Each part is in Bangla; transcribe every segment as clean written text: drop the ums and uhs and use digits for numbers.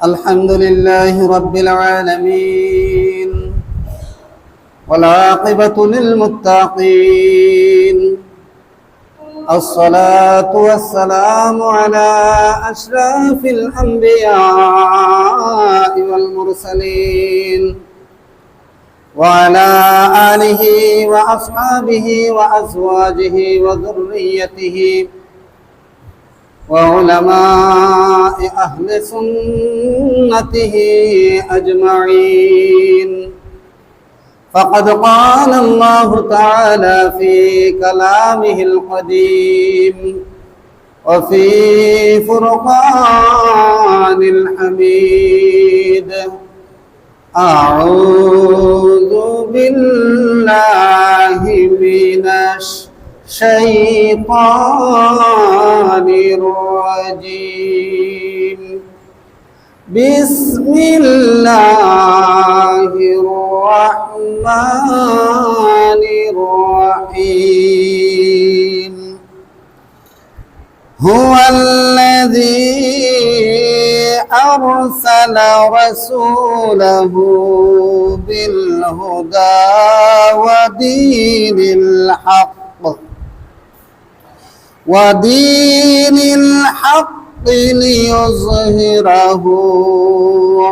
الحمد لله رب العالمين والعاقبة للمتقين الصلاة والسلام على أشرف الأنبياء والمرسلين وعلى آله وأصحابه وأزواجه وذريته وعلماء أهل سنته أجمعين فقد قال الله تعالى في كلامه القديم وفي فرقان الحميد أعوذ بالله من الشيطان الرجيم بسم الله الرحمن الرحيم هو الذي أرسل رسوله بالهدى ودين الحق ليظهره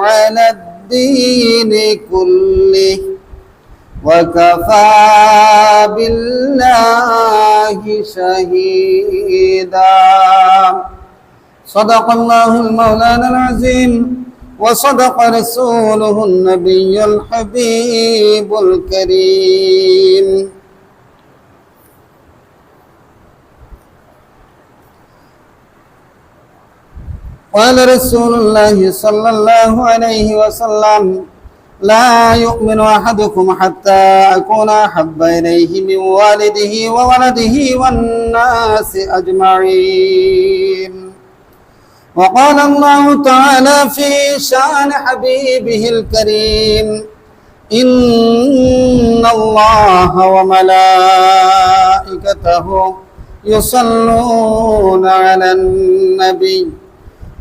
على الدين كله وكفى بالله شهيدا صدق الله المولانا العظيم وصدق رسوله النبي الحبيب الكريم قال رسول الله صلى الله عليه وسلم لا يؤمن أحدكم حتى أكون أحب إليه من والده وولده والناس أجمعين وقال الله تعالى في شأن حبيبه الكريم إن الله وملائكته يصلون على النبي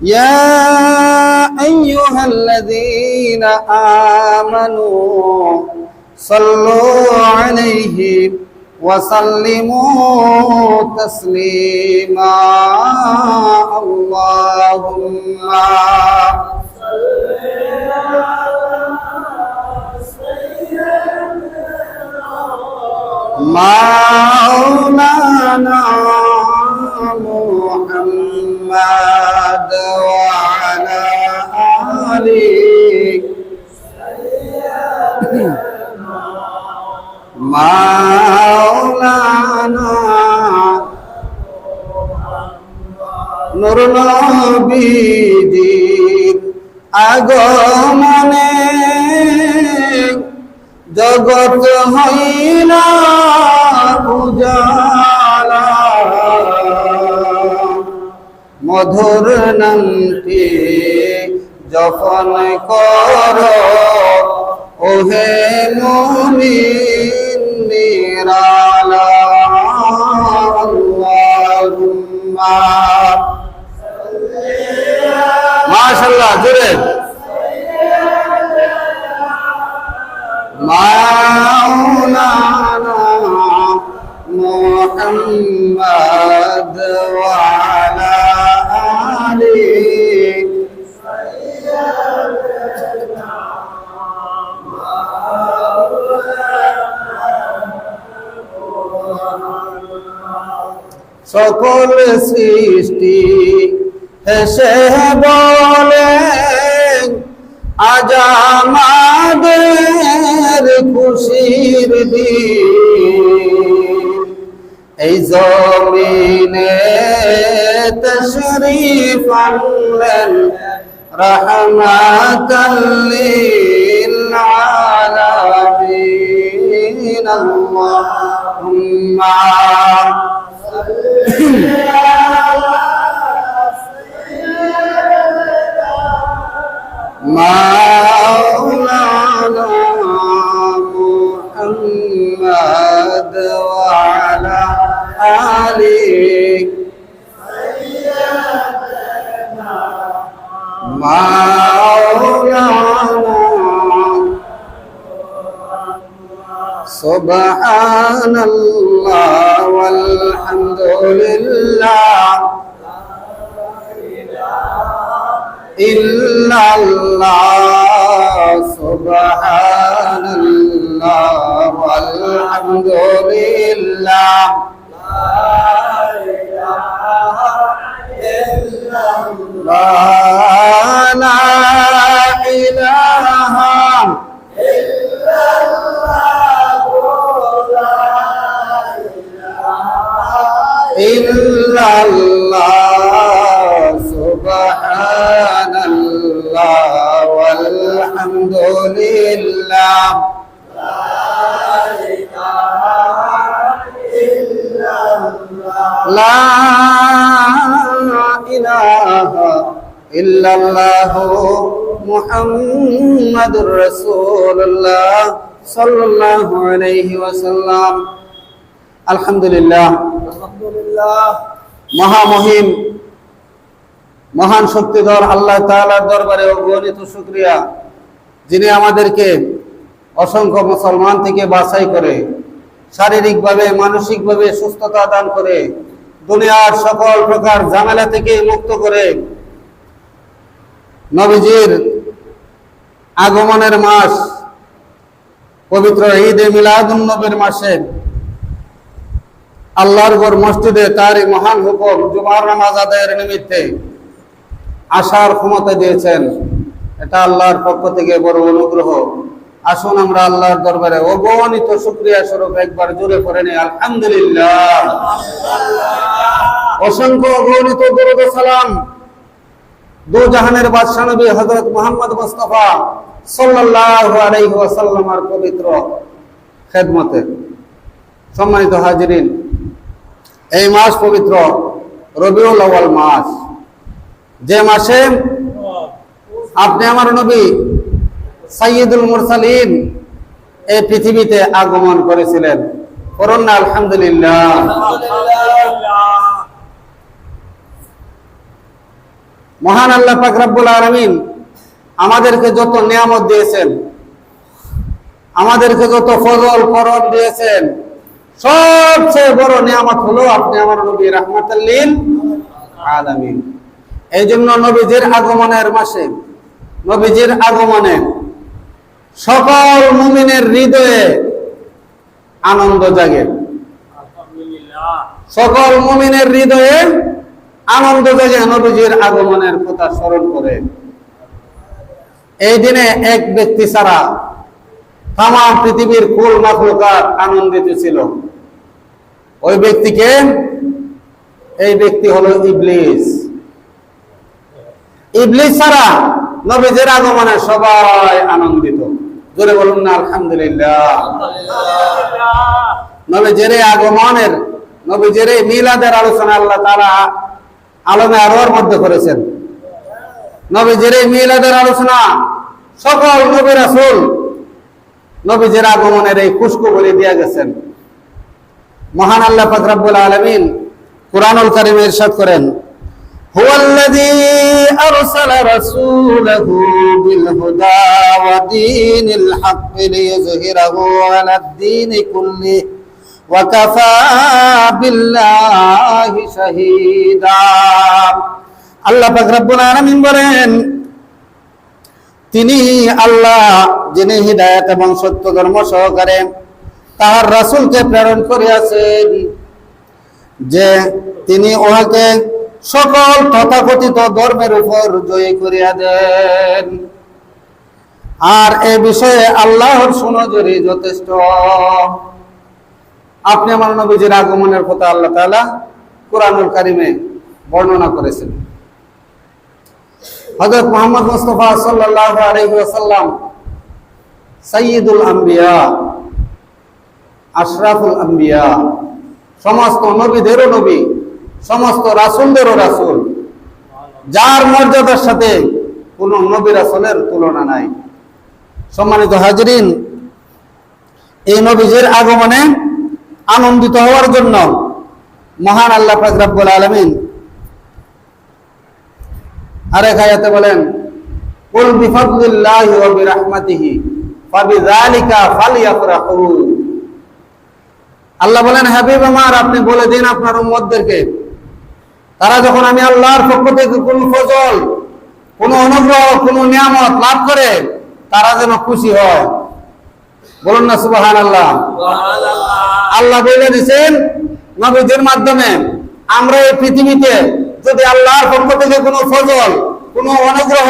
يا أيها الذين آمنوا صلوا عليه وسلموا تسليما اللهم مولانا محمد وعلى آله مولانا নূর নবীজির আগমনে জগৎ হইলা উজালা মধুর নামটি যখন কর ওহে মুমিন নিরালা আল্লাহুম্মা মাশাআল্লাহ জোরে মাওলানা মুহাম্মদ ওয়া আলা আলিহি সকল সৃষ্টি হেসে বলে আজ আমাদের খুশির দিন এই জমিনে তশরীফ আনলেন রহমাতাল লিল আলামিন আল্লাহুম্মা مولانا محمد وعلى آله সুবহানাল্লাহ ওয়ালহামদুলিল্লাহ ইল্লাল্লাহ সুবহানাল্লাহ ওয়ালহামদুলিল্লাহ লা ইলাহা ইল্লাল্লাহ সুবহানাল্লাহ ওয়ালহামদুলিল্লাহ লা ইলাহা ইল্লাল্লাহ মুহাম্মাদুর রাসূলুল্লাহ সাল্লাল্লাহু আলাইহি ওয়াসাল্লাম। আলহামদুলিল্লাহ, মহামহিম মহান শক্তিধর আল্লাহ তাআলার দরবারে অগণিত শুকরিয়া, যিনি আমাদেরকে অসংখ্য মুসলমান থেকে বাছাই করে শারীরিকভাবে মানসিকভাবে সুস্থতা দান করে দুনিয়ার সকল প্রকার ঝামেলা থেকে মুক্ত করে নবীজির আগমনের মাস পবিত্র ঈদে মিলাদুন নবীর মাসে আল্লাহর ঘর মসজিদে তার এই মহান হুকুম জুমার নামাজ আদায়ের নিমিত্তে আসার ক্ষমতা দিয়েছেন। এটা আল্লাহর পক্ষ থেকে বড় অনুগ্রহ। আসুন আমরা আল্লাহর দরবারে অগণিত শুকরিয়া স্বরূপ একবার জোরে পড়ে নেই আলহামদুলিল্লাহ। অসংখ্য অগণিত দরুদ ও সালাম দু জাহানের বাদশা নবী হযরত মুহাম্মদ মুস্তাফা সাল্লাল্লাহু আলাইহি ওয়াসাল্লামের পবিত্র খেদমতে। সম্মানিত হাজিরিন, এই মাস পবিত্র রবিউল আউয়াল মাস, যে মাসে আপনি আমার নবী সাইয়্যিদুল মুরসালিন এই পৃথিবীতে আগমন করেছিলেন। পড়ুন না আলহামদুলিল্লাহ। মহান আল্লাহ পাক রব্বুল আলামিন আমাদেরকে যত নিয়ামত দিয়েছেন, আমাদেরকে যত ফজল করম দিয়েছেন, সবচেয়ে বড় নিয়ামত হলো আপনি আমার নবী রাহমাতুল লিল আলামিন। এই জন্য নবীজির আগমনের মাসে, নবীজির আগমনে সকল মুমিনের হৃদয়ে আনন্দ জাগে, সকল মুমিনের হৃদয়ে আনন্দ জাগে নবীজির আগমনের কথা স্মরণ করে। এই দিনে এক ব্যক্তি ছাড়া তাম পৃথিবীর কুল মাখলুকাত আনন্দিত ছিল। ওই ব্যক্তিকে, এই ব্যক্তি হলো ইবলিস। ইবলিস ছাড়া নবীজির আগমনে সবাই আনন্দিত। জোরে বলুন না আলহামদুলিল্লাহ। নবীজির আগমনের, নবীজির মিলাদের আলোচনা আল্লাহ তাআলা আলমে আরওয়ার মধ্যে করেছেন। নবীজির মিলাদের আলোচনা সকল নবী রাসূল নবীজির আগমনের এই খুশখবরি দিয়ে গেছেন। মহান আল্লাহ পাক রব্বুল আলামিন কুরআনুল কারীমে ইরশাদ করেন, হুয়াল্লাযী আরসালা রাসূলাহু বিল হুদা ওয়া দীনিল হাক্কি লিইয়ুযহিরাহু আলাদ দীনি কুল্লিহি ওয়া কাফা বিল্লাহি শাহীদা। আল্লাহ পাক রব্বুল আলামিন বলেন, তিনি আল্লাহ যিনি হিদায়াত এবং সত্য ধর্ম সহকারে তাহার রাসূলকে প্রেরণ করিয়াছেন, যে তিনি উহাকে সকল তথাকথিত ধর্মের উপর জয়ী করিয়া দেন। আর এ বিষয়ে আল্লাহর সুনজরি যথেষ্ট। আপনি আমার নবীজির আগমনের কথা আল্লাহ তাআলা কুরআনুল কারীমে বর্ণনা করেছেন। হযরত মুহাম্মদ মুস্তাফা সাল্লাল্লাহু আলাইহি ওয়াসাল্লাম সাইয়্যিদুল আম্বিয়া, আশরাফুল আম্বিয়া, সমস্ত নবীদেরও নবী, সমস্ত রাসূলদেরও রাসূল, যার মর্যাদার সাথে কোনো নবী রাসূলের তুলনা নাই। সম্মানিত হাজিরিন, এই নবীজির আগমনে আনন্দিত হওয়ার জন্য মহান আল্লাহ পাক রব্বুল আলামিন আরেক আয়াতে বলেন, কুল বিফাদলিল্লাহি ওয়া বিরাহমাতিহি ফাবিযালিকা ফালইফরাহু। আল্লাহ বলেন, হাবিব আমার, আপনি বলে দিন আপনার উম্মতদেরকে, তারা যখন আমি আল্লাহর পক্ষ থেকে কোন ফজল, কোন অনুগ্রহ, কোন নিয়ামত লাভ করে, তারা যেন খুশি হয়। বলুন না সুবহানাল্লাহ। আল্লাহ বলে দিয়েছেন নবীদের মাধ্যমে, আমরা এই পৃথিবীতে যদি আল্লাহর পক্ষ থেকে কোনো ফজল, কোনো অনুগ্রহ,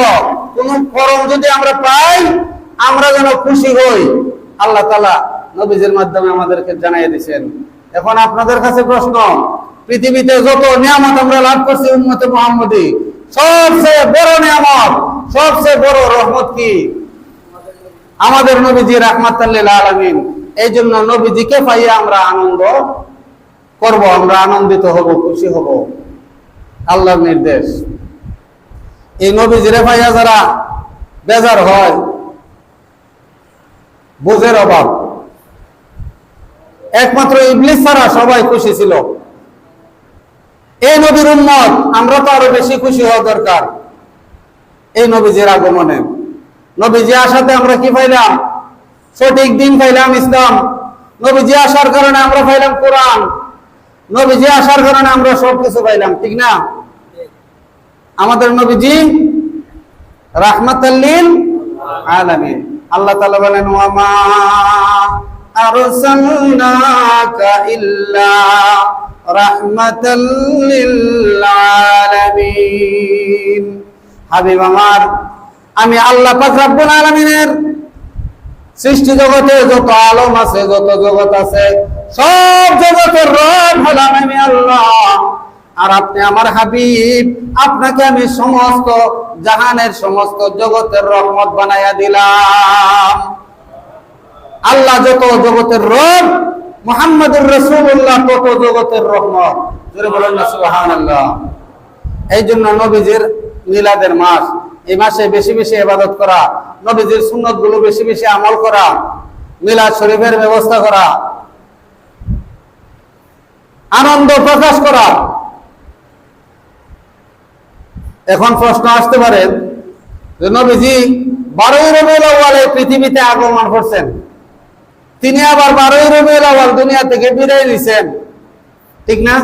কোনো করম যদি আমরা পাই, আমরা যেন খুশি হই। আল্লাহ তাআলা নবীদের মাধ্যমে আমাদেরকে জানিয়ে দিয়েছেন। এখন আপনাদের কাছে প্রশ্ন, পৃথিবীতে যত নিয়ামত আমরা লাভ করছি উম্মতে মুহাম্মদী, সবচেয়ে বড় নিয়ামত, সবচেয়ে বড় রহমত কি? আমাদের নবীজি রাহমাতাল লিল আলামিন। এই জন্য নবীজিকে পাইয়া আমরা আনন্দ করব, আমরা আনন্দিত হব, খুশি হব। আল্লাহর নির্দেশ। এই নবীজিরে পাইয়া যারা বেজার হয়, বুঝের অভাব। একমাত্র ইবলিস ছাড়া সবাই খুশি ছিল। এই নবীর উম্মত, আমরা তো আরো বেশি খুশি হওয়া দরকার এই নবীজির আগমনে। নবীজি আসাতে আমরা কি পাইলাম? সঠিক দিন পাইলাম, ইসলাম। নবীজি আসার কারণে আমরা পাইলাম কোরআন। নবীজি আসার কারণে আমরা সবকিছু পাইলাম, ঠিক না? আমাদের নবীজি রাহমাতাল লিল আলামিন। আল্লাহ তাআলা বলেন, ওয়া মা আরসালনাকা ইল্লা রাহমাতাল লিল আলামিন। হাবিব আমার, আমি আল্লাহ পাক রব্বুল আলামিনের সৃষ্টি জগতে যত আলম আছে, যত জগৎ আছে, সব জগতের রব হলাম আমি আল্লাহ। আর আপনি আমার হাবিব, আপনাকে আমি সমস্ত জাহানের, সমস্ত জগতের রহমত বানাইয়া দিলাম। আল্লাহ যত জগতের রব, মুহাম্মদুর রাসূলুল্লাহ তত জগতের রহমত। জোরে বলেন না সুবহানাল্লাহ। এই জন্য নবীজির মিলাদের মাস, এই মাসে বেশি বেশি ইবাদত করা, নবীজির সুন্নাত গুলো বেশি বেশি আমল করা, মিলাদ শরীফের ব্যবস্থা করা, আনন্দ প্রকাশ করা। এখন প্রশ্ন আসতে পারে যে নবীজি 12ই রবিউল আউয়ালে পৃথিবীতে আগমন করছেন, তিনি আবার 12ই রবিউল আউয়াল দুনিয়া থেকে বিদায় নিছেন, ঠিক না?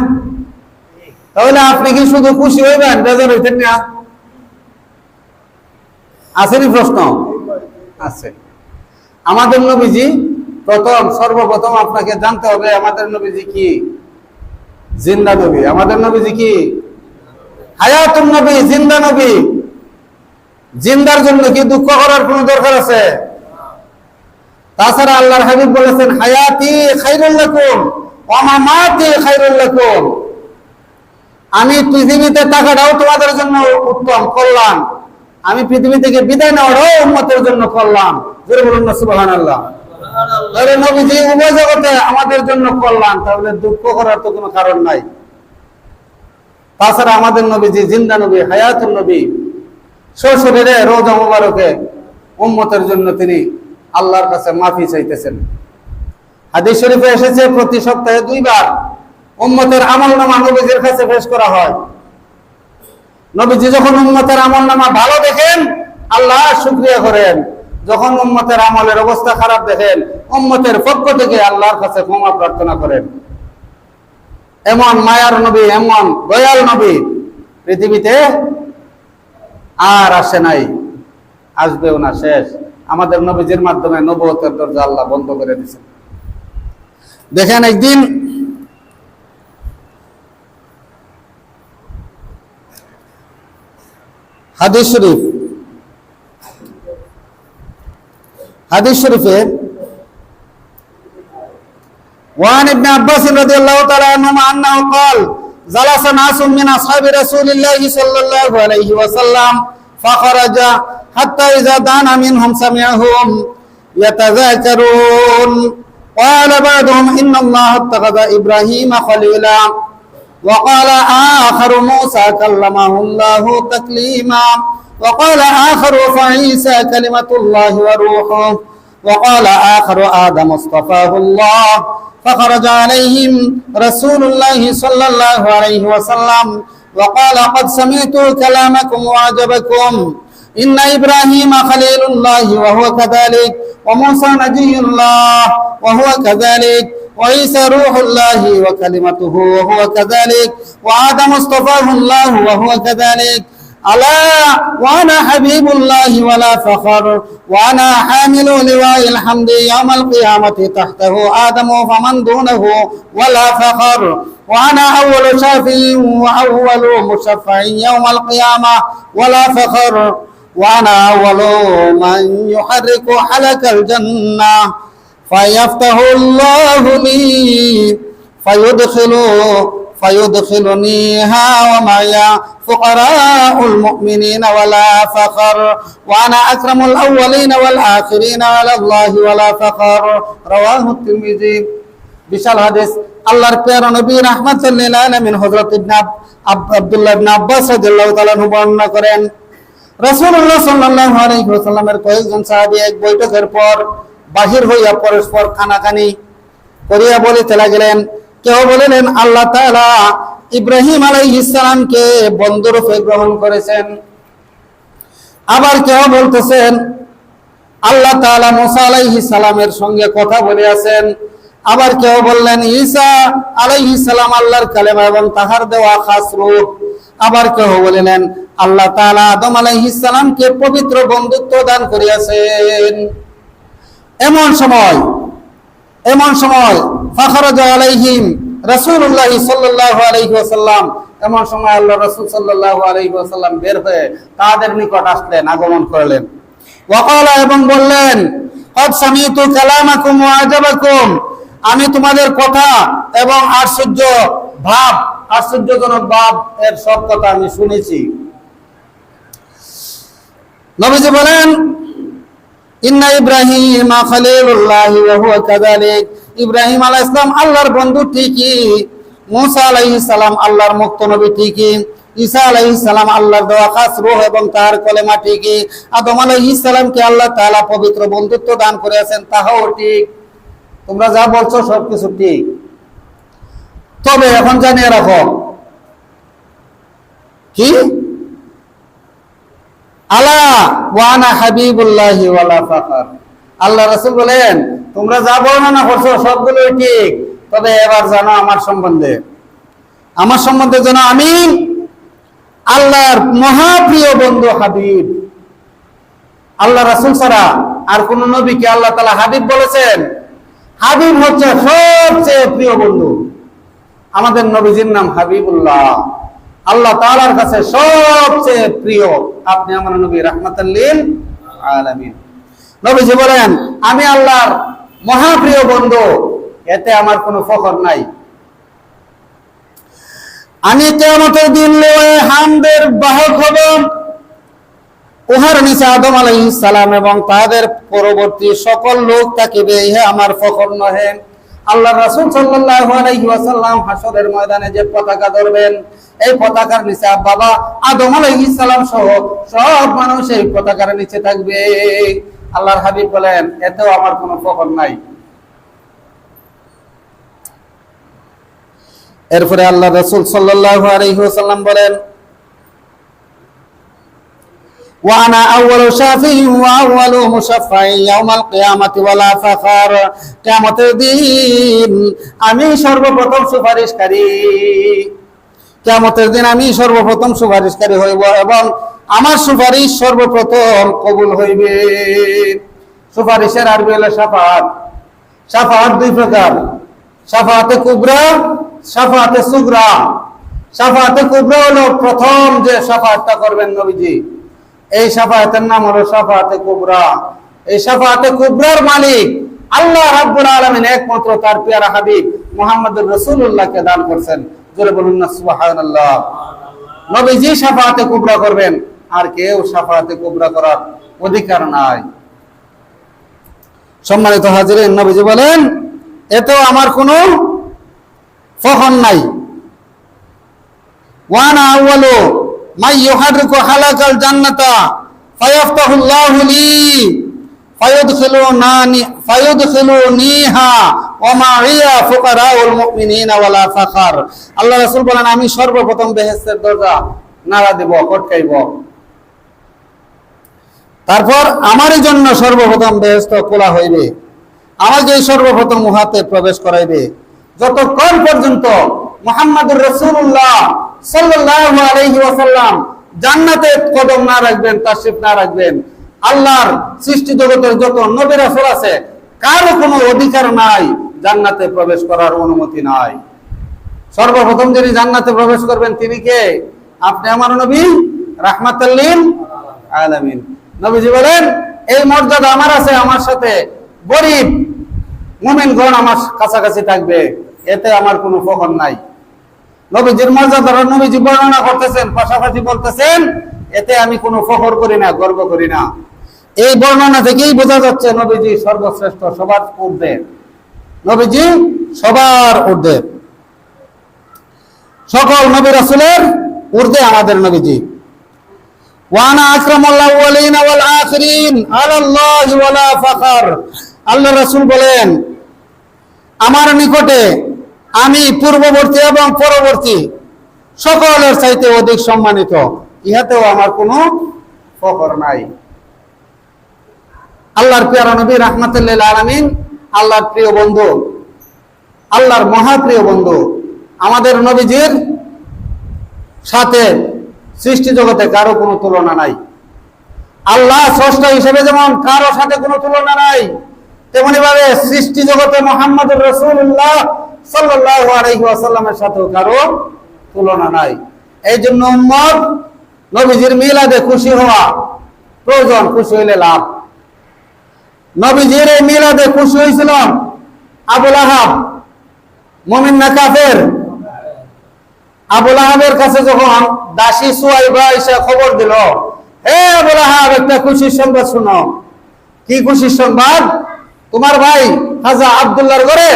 তাহলে আপনি কি শুধু খুশি হইবেন, বেজার হইতেন না? আসেনি প্রশ্ন? আছে। আমাদের নবীজি সর্বপ্রথম আপনাকে জানতে হবে, আমাদের নবীজি কি? জিন্দা নবী। আমাদের নবীজি কি? হায়াতুন নবী, জিন্দা নবী। জিন্দার জন্য কি দুঃখ করার কোন দরকার আছে? তাছাড়া আল্লাহর হাবিব বলেছেন, হায়াতি খায়রুল লাকুম ওয়া মামাতি খায়রুল লাকুম। আমি পৃথিবীতে থাকাটাও তোমাদের জন্য উত্তম, কল্যাণ। আমি পৃথিবী থেকে বিদায় নেওয়াটাও উম্মতের জন্য কল্যাণ। জোরে বলুন না সুবহানাল্লাহ। তাহলে নবীজি উভয় জগতে আমাদের জন্য কল্যাণ, তাহলে দুঃখ করার তো কোনো কারণ নাই। তাছাড়া আমাদের নবীজি জিন্দা নবী, হায়াতুন নবী। সশরীরে রোজা মুবারকে উম্মতের জন্য তিনি আল্লাহর কাছে মাফি চাইতেছেন। হাদিস শরীফে এসেছে, প্রতি সপ্তাহে 2 বার উম্মতের আমলনামা নবীজির কাছে পেশ করা হয়। নবীজি যখন উম্মতের আমলনামা ভালো দেখেন, আল্লাহ শুকরিয়া করেন। যখন উম্মতের আমলের অবস্থা খারাপ দেখেন, উম্মতের পক্ষ থেকে আল্লাহর কাছে ক্ষমা প্রার্থনা করেন। এমন মায়ার নবী, এমন দয়াল নবী পৃথিবীতে আর আসে নাই, আসবেও না, শেষ। আমাদের নবীজির মাধ্যমে নবুয়তের দরজা আল্লাহ বন্ধ করে দিয়েছেন। দেখেন, একদিন হাদিস শরীফে وعن ابن عباس رضي الله تعالى عنهما أنه قال جلس ناس من أصحاب رسول الله صلى الله عليه وسلم فخرج حتى إذا دان منهم سمعهم يتذاكرون قال بعضهم إن الله اتخذ إبراهيم خليلا وقال آخر موسى كلمه الله تكليما وقال آخر فعيسى كلمة الله وروحه وقال آخر آدم اصطفاه الله فخرج عليهم رسول الله صلى الله عليه وسلم وقال قد سمعت كلامكم وعجبكم إن إبراهيم خليل الله وهو كذلك وموسى نبي الله وهو كذلك وعيسى روح الله وكلمته وهو كذلك وآدم اصطفاه الله وهو كذلك ألا وأنا حبيب الله ولا فخر وأنا حامل لواء الحمد يوم القيامة تحته آدم فمن دونه ولا فخر وأنا أول شافع وأول مشفع يوم القيامة ولا فخر وأنا أول من يحرك حلق الجنة فيفتح الله لي فيدخلنيها ومعي فقراء المؤمنين ولا فخر وأنا أكرم الأولين والآخرين على الله ولا فخر رواه الترمذي বিশাল হাদিস আল্লাহর প্যারা নবী রাহমাতুল লিল আলামিন হযরত আব্দুল্লাহ ইবনে আব্বাস রাদিয়াল্লাহু তাআলা বর্ণনা করেন রাসূলুল্লাহ সাল্লাল্লাহু আলাইহি ওয়াসাল্লামের কয়েকজন সাহাবী এক বৈঠকের পর বাহির হইয়া পরস্পর খানাখানি করিয়া বলিতে লাগলেন। কেউ বলিলেন আল্লাহ তাআলা ইব্রাহিম আলাইহিস সালামকে বন্ধুরূপে গ্রহণ করেছেন। আবার কেউ বলতেছেন আল্লাহ তাআলা মুসা আলাইহিস সালামের সঙ্গে কথা বলিয়াছেন। আবার কেউ বললেন ঈসা আলাইহিস সালাম আল্লাহর কালেমা এবং তাহার দেওয়া খাস রূপ। আবার কেউ বলিলেন আল্লাহ তাআলা আদম আলাইহিস সালামকে পবিত্র বন্ধুত্ব দান করিয়াছেন। এমন সময় ফাখরাজা আলাইহিম রাসূলুল্লাহ সাল্লাল্লাহু আলাইহি ওয়াসাল্লাম, এমন সময় আল্লাহ রাসূল সাল্লাল্লাহু আলাইহি ওয়াসাল্লাম বের হয়ে তাদের নিকট আসলেন, আগমন করলেন। ওয়াকালা এবং বললেন কদ সামিতু কালামাকুম ওয়া আজাবাকুম, আমি তোমাদের কথা এবং আশ্চর্যজনক ভাব এর সব কথা আমি শুনেছি। নবীজি বলেন ইন্না ইব্রাহিম খলিলুল্লাহ ওয়া হুয়া কাযালিক, ইব্রাহিম আলাইহিস সালাম আল্লাহর বন্ধু ঠিকই, মুসা আলাইহিস সালাম আল্লাহর মুক্ত নবী ঠিকই, ঈসা আলাইহিস সালাম আল্লাহর দেওয়া খাস রূহ এবং তার কলেমা ঠিকই, আদম আলাইহিস সালামকে আল্লাহ তাআলা পবিত্র বন্ধুত্ব দান করেছেন তাহাও ঠিক। তোমরা যা বলছো সবকিছু ঠিক, তবে এখন জানিয়ে রাখো কি আলা ওয়া আনা হাবিবুল্লাহি ওয়ালা ফাখর। আল্লাহ রাসূল বলেন তোমরা যা বর্ণনা করছো সবগুলোই ঠিক, তবে এবার জানো আমার সম্বন্ধে জানো আমি আল্লাহর মহাপ্রিয় বন্ধু হাবিব। আল্লাহ রাসূল ছাড়া আর কোন নবীকে আল্লাহ তাআলা হাবিব বলেছেন? হাবিব হচ্ছে সবচেয়ে প্রিয় বন্ধু। আমাদের নবীজির নাম হাবিবুল্লাহ, আল্লাহ তাআলার কাছে সবচেয়ে প্রিয়। আপনি আমার নবী রাহমাতাল লিল আলামিন। নবীজি বলেন আমি আল্লাহর মহাপ্রিয় বন্ধু, এতে আমার কোনো ফখর নাই। আমি কিয়ামতের দিন লয়ে হামদের বাহক হব, উহার নিচে আদম আলাইহিস সালাম এবং তাদের পরবর্তী সকল লোক থাকিবে, ইহা আমার ফখর নহে। আল্লাহ রাসূল সাল্লাল্লাহু আলাইহি ওয়াসাল্লাম হাসরের ময়দানে যে পতাকা ধরবেন, এই পতাকার নিচে বাবা আদম আলাইহিস সালাম সহ সব মানুষ এই পতাকার নিচে থাকবে। আল্লাহর হাবিব বলেন এতেও আমার কোনো ফখর নাই। এরপরে আল্লাহ রাসূল সাল্লাল্লাহু আলাইহি ওয়াসাল্লাম বলেন ওয়া আনা আউয়ালু শাফিঈন ওয়া আউয়ালু মুশাফফাঈন ইয়াউমাল কিয়ামাতি ওয়ালা ফাখর, কিয়ামতের দিন আমি সর্বপ্রথম সুপারিশকারী। কিয়ামতের দিন আমি সর্বপ্রথম সুপারিশকারী হইব এবং আমার সুপারিশ সর্বপ্রথম কবুল হইবে। সুপারিশের আরবি হলো শাফাআত। শাফাআত দুই প্রকার, শাফাআতে কুবরা, শাফাআতে সুগরা। শাফাআতে কুবরা হলো প্রথম যে শাফাআতটা করবেন নবীজি, এই শাফাআতের নাম হলো শাফাআতে কুবরা। এই শাফাআতে কুবরার মালিক আল্লাহ রাব্বুল আলামিন একমাত্র তার প্যারা হাবিব মুহাম্মদুর রাসূলুল্লাহকে দান করেছেন। জোরে বলুন না সুবহানাল্লাহ। নবীজি শাফাআতে কুবরা করবেন, আর কেউ শাফাআতে কুবরা করার অধিকার নাই। সম্মানিত হাজিরিন, নবীজি বলেন এতেও আমার কোনো ফখর নাই। ওয়ানা আউয়ালু মান ইউহাররিকু হালাকাল জান্নাতা ফায়াফতাহুল্লাহু লি ফায়ুদখিলুনিহা ওয়া মা'ইয়া ফুকারাউল মুমিনিনা ওয়ালা ফাখর। আল্লাহ রাসূল বলেন আমি সর্বপ্রথম বেহেশতের দরজা নাড়া দেব, খটকাইব, তারপর আমারই জন্য সর্বপ্রথম বেহেশত খোলা হইবে। আমাকে সর্বপ্রথম উহাতে প্রবেশ করাইবে। যতক্ষণ পর্যন্ত মুহাম্মদুর রাসূলুল্লাহ সাল্লাল্লাহু আলাইহি ওয়াসাল্লাম জান্নাতে কদম না রাখবেন, তাশরিফ না রাখবেন, আল্লাহর সৃষ্টি জগতের যত নবী রাসূল আছে কারো কোনো অধিকার নাই জান্নাতে প্রবেশ করার অনুমতি নাই। সর্বপ্রথম যিনি জান্নাতে প্রবেশ করবেন তিনি কে? আপনি আমার নবী রাহমাতাল লিল আলামিন। নবীজি বলেন, এই মর্যাদা আমার আছে, আমার সাথে গরিব মুমিনগণ আমার কাছাকাছি থাকবে, এতে আমার কোনো ফখর নাই। নবীজির মর্যাদা নবীজি বর্ণনা করতেছেন, পাশাপাশি বলতেছেন এতে আমি কোনো ফখর করি না, গর্ব করি না। এই বর্ণনা থেকেই বোঝা যাচ্ছে নবীজি সর্বশ্রেষ্ঠ, সবার ঊর্ধ্বে। নবীজি সবার ঊর্ধ্বে, সকল নবী রাসূলের ঊর্ধ্বে আমাদের নবীজি। ওয়ানা আকরামুল আউয়ালিন ওয়াল আখিরিন আলাল্লাহি ওয়ালা ফাখর। আল্লাহ রাসূল বলেন, আমার নিকটে আমি পূর্ববর্তী এবং পরবর্তী সকলের চাইতে অধিক সম্মানিত, ইহাতেও আমার কোনো ফখর নাই। আল্লাহর প্রিয় নবী রাহমাতুল লিল আলামিন, আল্লাহর প্রিয় বন্ধু, আল্লাহর মহাপ্রিয় বন্ধু। আমাদের নবীজির সাথে সৃষ্টি জগতে কারো কোনো তুলনা নাই। আল্লাহ স্রষ্টা হিসেবে যেমন কারো সাথে কোনো তুলনা নাই, তেমনি ভাবে সৃষ্টি জগতে মুহাম্মদুর রাসূলুল্লাহ সাল্লাল্লাহু আলাইহি ওয়াসাল্লামের সাথেও কারো তুলনা নাই। এই জন্য উম্মত নবীজির মিলাদে খুশি হওয়া প্রয়োজন, খুশি হইলে লাভ। নবীজির এই মিলাদে খুশি হয়েছিল আবু লাহাব, মুমিন না কাফের? আবু লাহাবের কাছে যখন দাসী সুয়াইবা এসে খবর দিল, হে আবু লাহাব, একটা খুশির সংবাদ শুনো। কি খুশির সংবাদ? তোমার ভাই খাজা আব্দুল্লাহর ঘরে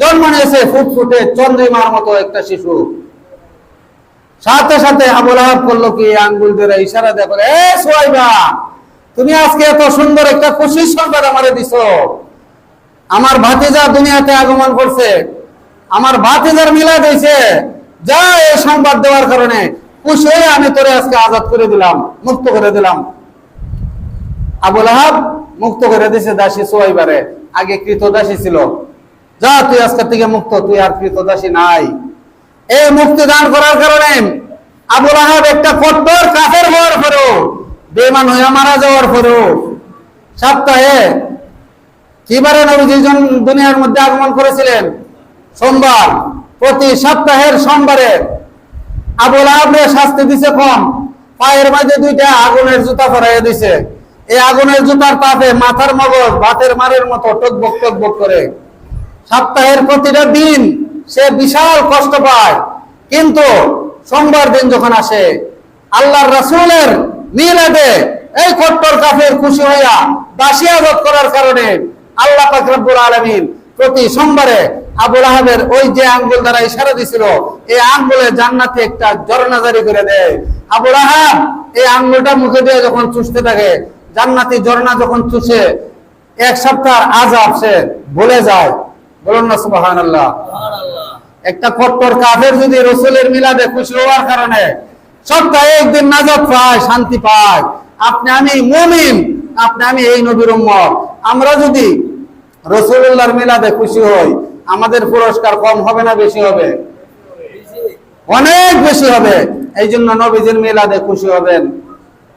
জন্ম নিয়েছে ফুটফুটে চন্দ্রিমার মতো একটা শিশু। সাথে সাথে আবু লাহাব করলো কি, আঙ্গুল দিয়ে ইশারা দিয়ে বলে, এ সুয়াইবা, তুমি আজকে এত সুন্দর একটা খুশির সংবাদ আমারে দিছো। আমার ভাতিজা দুনিয়াতে আগমন করছে, আমার ভাতিজার মিলাদ হয়েছে, যা এই সংবাদ দেওয়ার কারণে খুশি হয়ে আমি তোরে আজকে আজাদ করে দিলাম, মুক্ত করে দিলাম। আবু লাহাব মুক্ত করে দিয়েছে দাসী সুয়াইবারে, আগে কৃতদাসী ছিল। যা, তুই আজকের থেকে মুক্ত, তুই আর কৃতদাসী নাই। এই মুক্তি দান করার কারণে আবু লাহাব একটা কট্টর কাফের হওয়ার পরেও, বেঈমান হয়ে মারা যাওয়ার পরেও, সপ্তাহে কিবারে নবীজি দুনিয়ার মধ্যে আগমন করেছিলেন? সোমবার। প্রতি সপ্তাহের সোমবারে আবু লাহাবকে শাস্তি দিছে কম, পায়ের মাঝে দুইটা আগুনের জুতা পরাইয়া দিছে। এই আগুনের জুতার তাপে মাথার মগজ ভাতের মারের মতো টকবক টকবক করে। সপ্তাহের প্রতিটা দিন সে বিশাল কষ্ট পায়, কিন্তু সোমবার দিন যখন আসে আল্লাহর রাসূলের মিলাদে এই কট্টর কাফের খুশি হইয়া দাসী আজাদ করার কারণে আল্লাহ পাক রব্বুল আলামিন প্রতি সোমবারে আবু লাহাবের ওই যে আঙ্গুল দ্বারা ইশারা দিছিল, এই আঙ্গুলে জান্নাতে একটা ঝর্ণা জারি করে দেয়। আবু লাহাব এই আঙ্গুলটা মুখে দিয়ে যখন চুষতে থাকে, জান্নাতি ঝর্ণা যখন চুষে, এক সপ্তাহ আযাব সে ভুলে যায়। বলুন না সুবহানাল্লাহ। একটা কট্টর কাফের যদি রাসূলের মিলাদে খুশি হওয়ার কারণে সপ্তাহে একদিন নাজাত পায়, শান্তি পায়, আপনি আমি মুমিন, আপনি আমি এই নবীর উম্মত, আমরা যদি রাসূলুল্লাহর মিলাদে খুশি হই, আমাদের পুরস্কার কম হবে না বেশি হবে? অনেক বেশি হবে। এই জন্য নবীজির মিলাদে খুশি হবেন।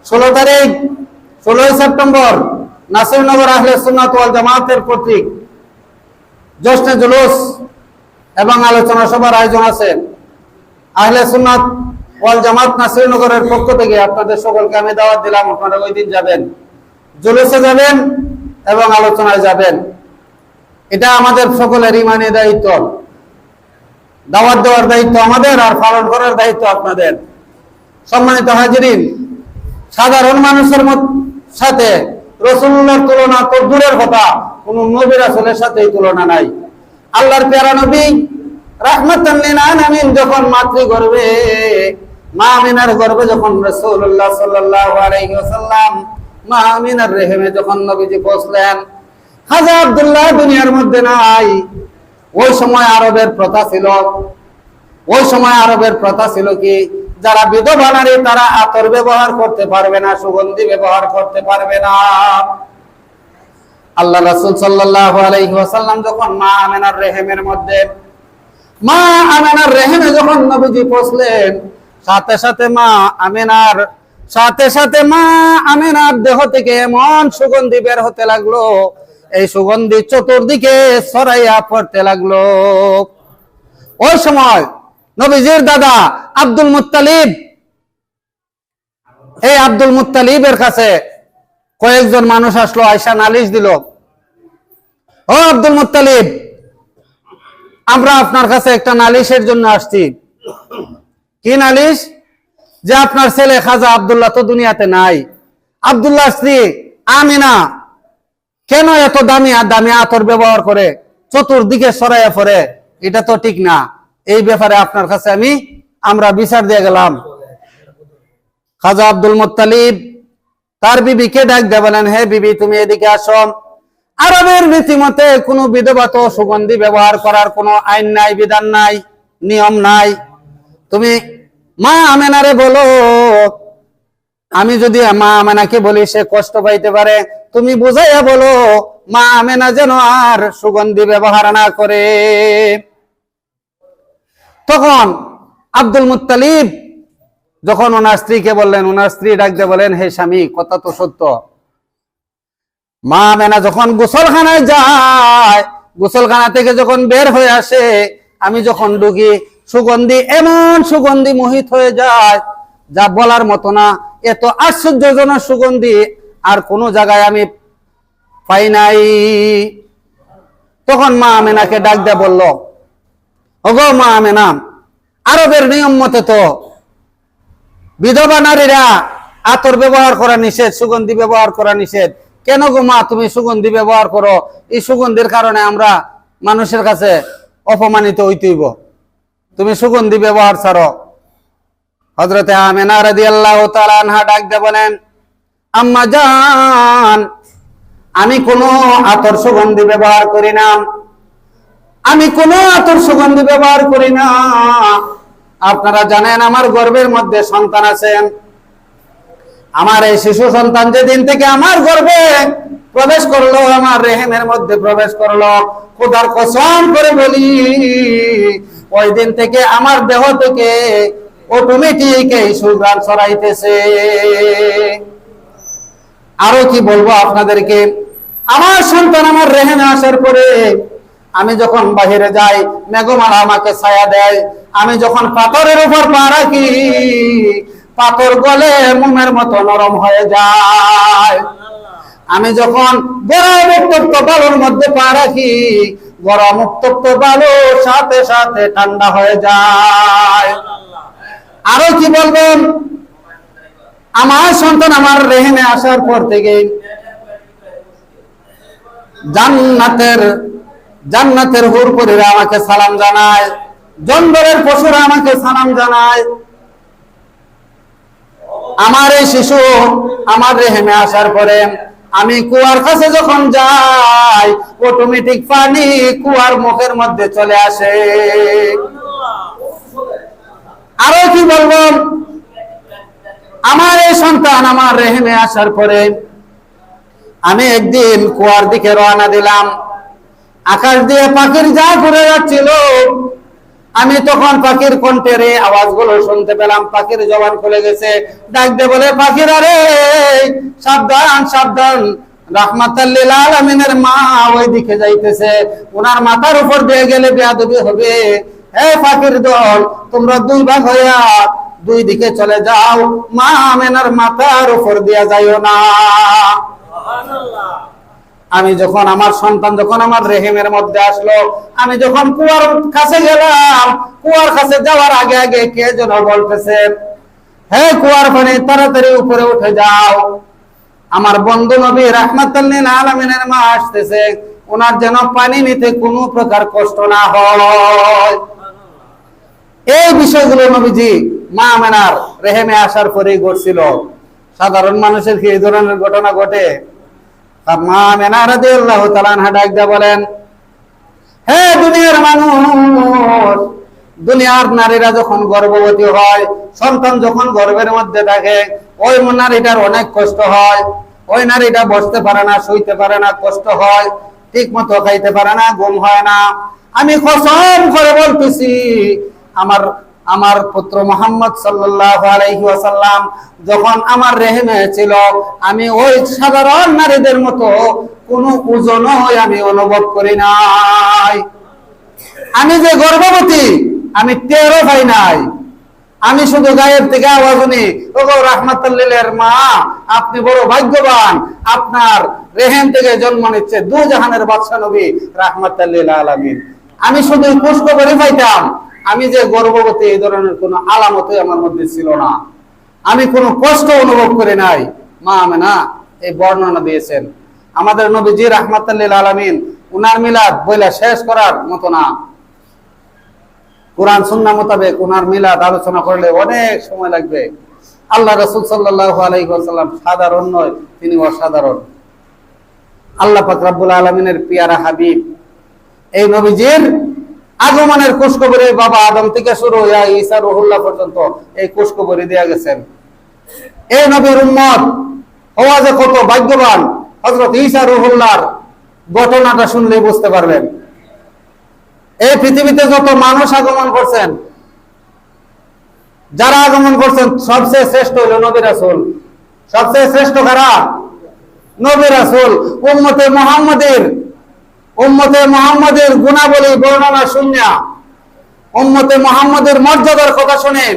16 তারিখ 16 সেপ্টেম্বর নাসিরনগর আহলে সুন্নাত ওয়াল জামাতের কর্তৃক জশ্নে জুলুস এবং আলোচনা সভার আয়োজন আছে। আহলে সুন্নাত ওয়াল জামাত নাসিরনগরের পক্ষ থেকে আপনাদের সকলকে আমি দাওয়াত দিলাম, আপনারা ওই দিন যাবেন, জুলুসে যাবেন এবং আলোচনায় যাবেন। এটা আমাদের সকলের ঈমানি দায়িত্ব। দাওয়াত দেওয়ার দায়িত্ব আমাদের, আর পালন করার দায়িত্ব আপনাদের। সম্মানিত হাজিরিন, সাধারণ মানুষের সাথে রাসূলুল্লাহর তুলনা তো দূরের কথা, কোন নবী রাসূলের সাথেই তুলনা নাই। আল্লাহর প্যারা নবী রাহমাতাল লিল আলামিন যখন মাতৃগর্ভে, মা আমিনার গর্ভে যখন রাসূলুল্লাহ সাল্লাল্লাহু আলাইহি ওয়াসাল্লাম মা আমিনার রেহেমে যখন নবীজি পৌঁছলেন, খাজা আব্দুল্লাহ দুনিয়ার মধ্যে নাই। ওই সময় আরবের প্রথা ছিল, ওই সময় আরবের প্রথা ছিল কি, যারা বিধবা নারী তারা আতর ব্যবহার করতে পারবে না, সুগন্ধি ব্যবহার করতে পারবে না। আল্লাহ রাসূল সাল্লাল্লাহু আলাইহি ওয়াসাল্লাম যখন মা আমেনার রেহেমের মধ্যে, মা আমেনার রেহেমে যখন নবীজি পৌঁছলেন, সাথে সাথে মা আমেনার দেহ থেকে এমন সুগন্ধি বের হতে লাগলো, এই সুগন্ধি চতুর্দিকে ছড়াইয়া পড়তে লাগলো। ওই সময় নবীজির দাদা আব্দুল মুত্তালিব, এই আব্দুল মুত্তালিবের কাছে কয়েকজন মানুষ আসলো, আয়সা নালিশ দিল, ও আব্দুল মুত্তালিব, আমরা আপনার কাছে একটা নালিশের জন্য আসছি। কি নালিশ? যে আপনার ছেলে খাজা আব্দুল্লাহ তো দুনিয়াতে নাই, আব্দুল্লাহ স্ত্রী আমিনা কেন এত দামি আতর ব্যবহার করে চতুর্দিকে ছড়াইয়া পড়ে, এটা তো ঠিক না। এই ব্যাপারে আপনার কাছে আমরা বিচার দিয়ে গেলাম। খাজা আব্দুল মুত্তালিব তার বিবিকে ডাক দিয়ে বলেন, হে বিবি, তুমি এদিকে আসো। আরবের রীতিমতে কোনো বিধবা তো সুগন্ধি ব্যবহার করার কোনো আইন নাই, বিধান নাই, নিয়ম নাই। তুমি মা আমেনারে বলো, আমি যদি মা আমেনাকে বলি সে কষ্ট পাইতে পারে, তুমি বুঝাইয়া বলো মা আমেনা যেন আর সুগন্ধি ব্যবহার না করে। তখন আব্দুল মুত্তালিব যখন ওনার স্ত্রীকে বললেন, ওনার স্ত্রী ডাকতে বলেন, হে স্বামী, কথা তো সত্য। মা আমেনা যখন গোসলখানায় যায়, গোসলখানা থেকে যখন বের হয়ে আসে, আমি যখন ঢুকি, সুগন্ধি এমন সুগন্ধি মোহিত হয়ে যায় যা বলার মতো না। এত আশ্চর্যজনক সুগন্ধি আর কোনো জায়গায় আমি পাই নাই। তখন মা আমেনাকে ডাক দিয়ে বলল, ওগো মা আমেনা, আরবের নিয়ম মতে তো বিধবা নারীরা আতর ব্যবহার করা নিষেধ, সুগন্ধি ব্যবহার করা নিষেধ। কেন গো মা তুমি সুগন্ধি ব্যবহার করো? এই সুগন্ধির কারণে আমরা মানুষের কাছে অপমানিত হইতেইব, তুমি সুগন্ধি ব্যবহার ছাড়ো। হযরতে আমেনা রাদিয়াল্লাহু তাআলা আনহা ডাক দিয়ে বলেন, আম্মা জান, আমি কোনো আতর সুগন্ধি ব্যবহার করি না, আমি কোনো আতর সুগন্ধি ব্যবহার করি না। আপনারা জানেন আমার গর্ভের মধ্যে সন্তান আছেন। আমার এই শিশু সন্তান যেদিন থেকে আমার গর্ভে প্রবেশ করলো, আমার রেহেমের মধ্যে প্রবেশ করলো, খোদার কসম করে বলি, ওই দিন থেকে আমার দেহ থেকে অটোমেটিক এই সুঘ্রাণ ছড়াইতেছে। আরো কি বলবো আপনাদেরকে, আমার সন্তান আমার রেহেমে আসার পরে আমি যখন বাহিরে যাই, মেঘমালা আমাকে ছায়া দেয়। আমি যখন পাথরের উপর পা রাখি, পাথর গলে মোমের মতো নরম হয়ে যায়। আমি যখন গরম উত্তপ্ত বালুর মধ্যে পা রাখি, গরম উত্তপ্ত বালু সাথে সাথে ঠান্ডা হয়ে যায়। আরো কি বলবেন, আমার সন্তান আমার রেহেমে আসার পর থেকে জান্নাতের হুরপুরীরা আমাকে সালাম জানায়, জঙ্গলের পশুরা আমাকে সালাম জানায়। আমার এই শিশু আমার রেহেমে আসার পরে আমি কুয়ার কাছে যখন যাই, অটোমেটিক পানি কুয়ার মুখের মধ্যে চলে আসে। আরো কি বলবো, আমার এই সন্তান আমার রেহেমে আসার পরে আমি একদিন কুয়ার দিকে রওনা দিলাম। আকাশ দিয়ে পাখির যা ঘুরে যাচ্ছিল, আমি তখন পাখির কণ্ঠের আওয়াজগুলো শুনতে পেলাম। পাখির জবান খুলে গেছে, ডাক দিয়ে বলে, পাখিরা রে, সাবধান সাবধান, রাহমাতাল লিল আলামিনের মা ওই দিকে যাইতেছে, ওনার মাথার উপর দিয়ে গেলে বেয়াদবি হবে। হে পাখির দল, তোমরা দুই ভাগ হইয়া দুই দিকে চলে যাও, মা আমেনার মাথার উপর দিয়া যাইও না। আমি যখন আমার সন্তান যখন আমার রেহেমের মধ্যে আসলো, আমি যখন কুয়ার কাছে গেলাম, কুয়ার কাছে যাওয়ার আগে আগে কে যেন বলতেছে, হে কুয়ার পানি, তাড়াতাড়ি উপরে উঠে যাও, আমার বন্ধু নবী রাহমাতুল লিল আলামিনের মা আসতেছে, ওনার যেন পানি নিতে কোনো প্রকার কষ্ট না হয়। এই বিষয়গুলো নবীজি মা আমেনার রেহেমে আসার পরেই ঘটছিল। সাধারণ মানুষের কি এই ধরনের ঘটনা ঘটে? মা আমেনা রাদিয়াল্লাহু তাআলা আনহা ডাক দিয়ে বলেন, হে দুনিয়ার মানুষ, দুনিয়ার নারীরা যখন গর্ভবতী হয়, সন্তান যখন গর্ভের মধ্যে থাকে, ওই নারীটার অনেক কষ্ট হয়। ওই নারীটা বসতে পারে না, শুইতে পারে না, কষ্ট হয়, ঠিক মতো খাইতে পারে না, ঘুম হয় না। আমি কসম করে বলতেছি, আমার আমার পুত্র মুহাম্মদ সাল্লাল্লাহু আলাইহি ওয়াসাল্লাম যখন আমার রেহেমে ছিল, আমি ওই সাধারণ নারীদের মতো কোনো ওজনই আমি অনুভব করি নাই। আমি যে গর্ভবতী আমি টেরও পাই নাই। আমি শুধু গায়ের থেকে আওয়াজ শুনি, ওগো রাহমাতুল লিল মা, আপনি বড় ভাগ্যবান, আপনার রেহেম থেকে জন্ম নিচ্ছে দু জাহানের বাদশা নবী রাহমাতুল লিল আলামিন। আমি শুধু খুশখবরই পাইতাম। আমি যে গর্ভবতী এই ধরনের কোনো আলামতই আমার মধ্যে ছিল না। আমি কোনো কষ্ট অনুভব করি নাই। মা আমেনা এই বর্ণনা দিয়েছেন। আমাদের নবীজি রাহমাতুল লিল আলামিন, উনার মিলাদ বইলা শেষ করার মতো না। কোরআন সুন্নাহ মোতাবেক উনার মিলাদ আলোচনা করলে অনেক সময় লাগবে। আল্লাহ রাসূল সাল্লাল্লাহু আলাইহি ওয়াসাল্লাম সাধারণ নয়, তিনি অসাধারণ। আল্লাহ পাক রব্বুল আলামিনের পিয়ারা হাবিব, এই নবীজির আগমনের খুশখবরি বাবা আদম থেকে শুরু হয়ে ঈসা রুহুল্লাহ পর্যন্ত এই খুশখবরি দেয়া গেছেন। এই নবীর উম্মত হওয়া যে কত ভাগ্যবান, হযরত ঈসা রুহুল্লাহর ঘটনাটা শুনলে বুঝতে পারবেন। এই পৃথিবীতে যত মানুষ আগমন করছেন, যারা আগমন করছেন, সবচেয়ে শ্রেষ্ঠ হলো নবী রাসূল। সবচেয়ে শ্রেষ্ঠ কারা? নবী রাসূল। উম্মতে মুহাম্মাদের গুণাবলী বর্ণনা শুনিয়া, উম্মতে মুহাম্মাদের মর্যাদার কথা শুনেন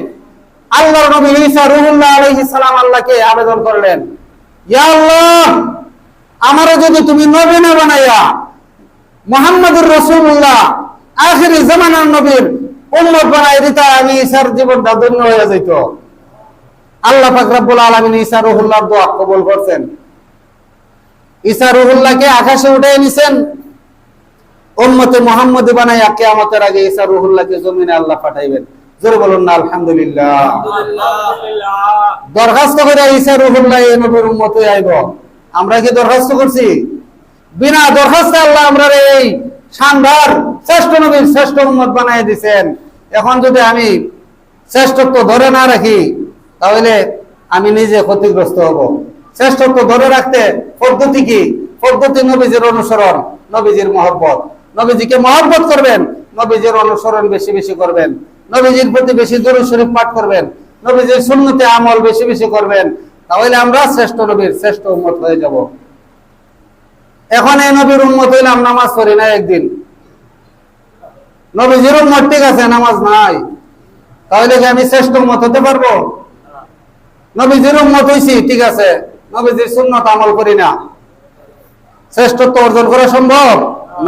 আল্লাহর নবী ঈসা রুহুল্লাহ আলাইহিস সালাম আল্লাহকে আবেদন করলেন, ইয়া আল্লাহ, আমারও যদি তুমি নবী না বানাইয়া মুহাম্মাদুর রাসূলুল্লাহ আখিরি জামানার নবীর উম্মত বানাই দিতা, আমি ঈসার জীবনটা ধন্য হয়ে যেত। আল্লাহ পাক রব্বুল আলামিন ঈসা রুহুল্লাহর দোয়া কবুল করছেন। ঈসা রুহুল্লাহকে আকাশে উঠিয়ে নিছেন, উম্মতে মুহাম্মদী বানাইয়া কিয়ামতের আগে ঈসা রুহুল্লাহকে জমিনে আল্লাহ পাঠাইবেন। জোরে বলুন না আলহামদুলিল্লাহ। দরখাস্ত করে ঈসা রুহুল্লাহ এই নবীর উম্মত হয়ে আইব। আমরা কি দরখাস্ত করছি? বিনা দরখাস্তে আল্লাহ আমরা এই শানদার শ্রেষ্ঠ নবীর শ্রেষ্ঠ উম্মত বানাই দিয়েছেন। এখন যদি আমি শ্রেষ্ঠত্ব ধরে না রাখি, তাহলে আমি নিজে ক্ষতিগ্রস্ত হব। শ্রেষ্ঠত্ব ধরে রাখতে পদ্ধতি কি? পদ্ধতি নবীজির অনুসরণ, নবীজির মহব্বত। নবীজিকে মহব্বত করবেন, নবীজির অনুসরণ বেশি বেশি করবেন, নবীজির প্রতি বেশি দরুদ শরীফ পাঠ করবেন, নবীজির সুন্নতে আমল বেশি বেশি করবেন, তাহলে আমরা শ্রেষ্ঠ নবীর শ্রেষ্ঠ উম্মত হয়ে যাব। এখন এই নবীর উম্মত হইলাম, নামাজ পড়ি না একদিন। নবীজির উম্মত ঠিক আছে, নামাজ নাই, তাহলে কি আমি শ্রেষ্ঠ উম্মত হতে পারবো? নবীজির উম্মত হইছি ঠিক আছে, নবীজির সুন্নত আমল করি না, শ্রেষ্ঠত্ব অর্জন করা সম্ভব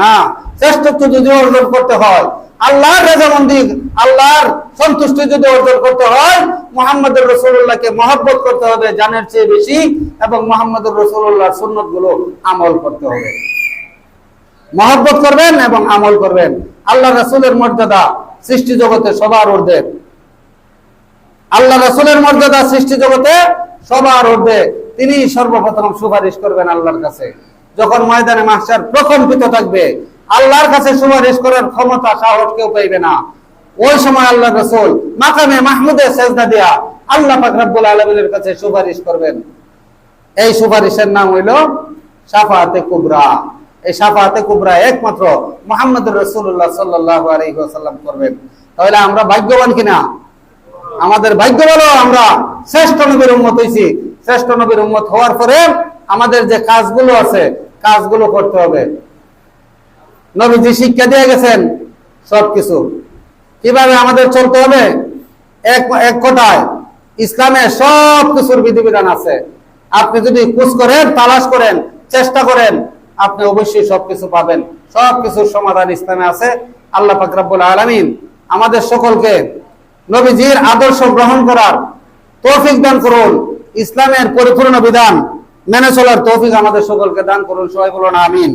না। শ্রেষ্ঠত্ব যদি অর্জন করতে হয়, আল্লাহর রাজামন্দি, আল্লাহর সন্তুষ্টি যদি অর্জন করতে হয়, মুহাম্মদুর রাসূলুল্লাহকে মহব্বত করতে হবে জানের চেয়ে বেশি, এবং মুহাম্মদুর রাসূলুল্লাহর সুন্নাত গুলো আমল করতে হবে। মহব্বত করবেন এবং আমল করবেন। আল্লাহ রাসূলের মর্যাদা সৃষ্টি জগতে সবার ঊর্ধ্বে। আল্লাহ রাসূলের মর্যাদা সৃষ্টি জগতে সবার ঊর্ধ্বে। তিনি সর্বপ্রথম সুপারিশ করবেন আল্লাহর কাছে। যখন ময়দানে মাহশার প্রকম্পিত থাকবে, আল্লাহর কাছে সুপারিশ করার ক্ষমতা সাহস কেউ পাইবে না। ওই সময় আল্লাহ রাসূল মাকামে মাহমুদে সেজদা দিয়া আল্লাহ পাক রব্বুল আলামিনের কাছে সুপারিশ করবেন। এই সুপারিশের নাম হইল শাফাআতে কুবরা। এই শাফাআতে কুবরা একমাত্র মুহাম্মদুর রাসূলুল্লাহ সাল্লাল্লাহু আলাইহি ওয়াসাল্লাম করবেন। তাহলে আমরা ভাগ্যবান কিনা? আমাদের ভাগ্য ভালো, আমরা শ্রেষ্ঠ নবীর উম্মত হইছি। শ্রেষ্ঠ নবীর উম্মত হওয়ার পরে আমাদের যে কাজগুলো আছে, কাজগুলো করতে হবে। নবীজি শিক্ষা দিয়ে গেছেন সবকিছু, কিভাবে আমাদের চলতে হবে। এক কথায় ইসলামে সব কিছুর বিধিবিধান আছে। আপনি যদি খোঁজ করেন, তালাশ করেন, চেষ্টা করেন, আপনি অবশ্যই সবকিছু পাবেন। সবকিছুর সমাধান ইসলামে আছে। আল্লাহ পাক রব্বুল আলামিন আমাদের সকলকে নবীজির আদর্শ গ্রহণ করার তৌফিক দান করুন। ইসলামের পরিপূর্ণ বিধান মেনে চলার তৌফিক আমাদের সকলকে দান করুন। সবাই বলুন আমিন।